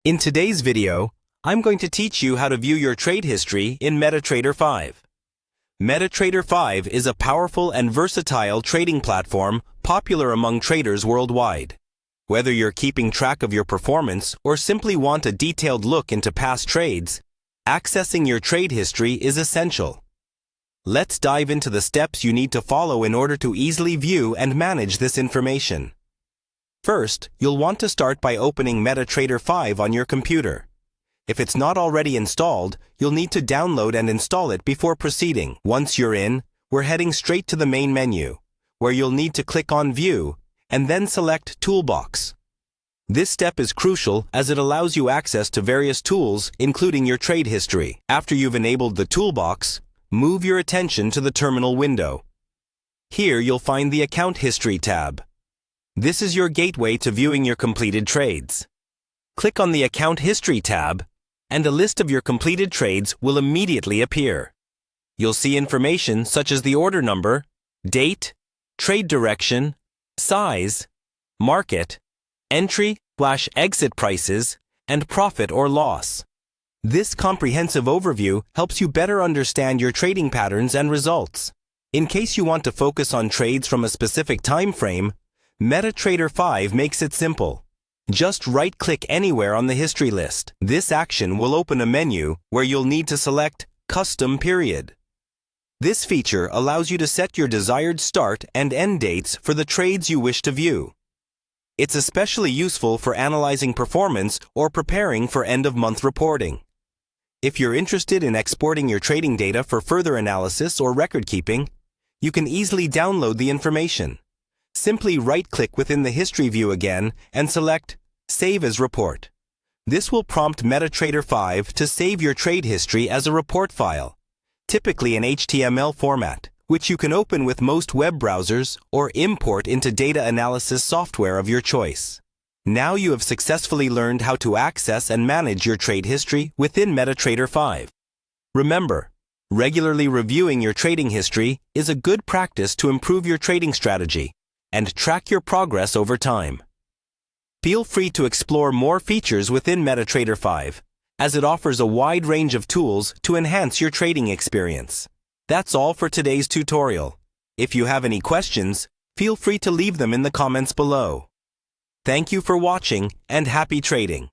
In today's video, I'm going to teach you how to view your trade history in MetaTrader 5. MetaTrader 5 is a powerful and versatile trading platform popular among traders worldwide. Whether you're keeping track of your performance or simply want a detailed look into past trades, accessing your trade history is essential. Let's dive into the steps you need to follow in order to easily view and manage this information. First, you'll want to start by opening MetaTrader 5 on your computer. If it's not already installed, you'll need to download and install it before proceeding. Once you're in, we're heading straight to the main menu, where you'll need to click on View and then select Toolbox. This step is crucial as it allows you access to various tools, including your trade history. After you've enabled the toolbox, move your attention to the terminal window. Here you'll find the Account History tab. This is your gateway to viewing your completed trades. Click on the Account History tab, and a list of your completed trades will immediately appear. You'll see information such as the order number, date, trade direction, size, market, entry/exit prices, and profit or loss. This comprehensive overview helps you better understand your trading patterns and results. In case you want to focus on trades from a specific time frame, MetaTrader 5 makes it simple. Just right-click anywhere on the history list. This action will open a menu where you'll need to select Custom Period. This feature allows you to set your desired start and end dates for the trades you wish to view. It's especially useful for analyzing performance or preparing for end-of-month reporting. If you're interested in exporting your trading data for further analysis or record-keeping, you can easily download the information. Simply right-click within the History view again and select Save as Report. This will prompt MetaTrader 5 to save your trade history as a report file, typically in HTML format, which you can open with most web browsers or import into data analysis software of your choice. Now you have successfully learned how to access and manage your trade history within MetaTrader 5. Remember, regularly reviewing your trading history is a good practice to improve your trading strategy and track your progress over time. Feel free to explore more features within MetaTrader 5, as it offers a wide range of tools to enhance your trading experience. That's all for today's tutorial. If you have any questions, feel free to leave them in the comments below. Thank you for watching and happy trading.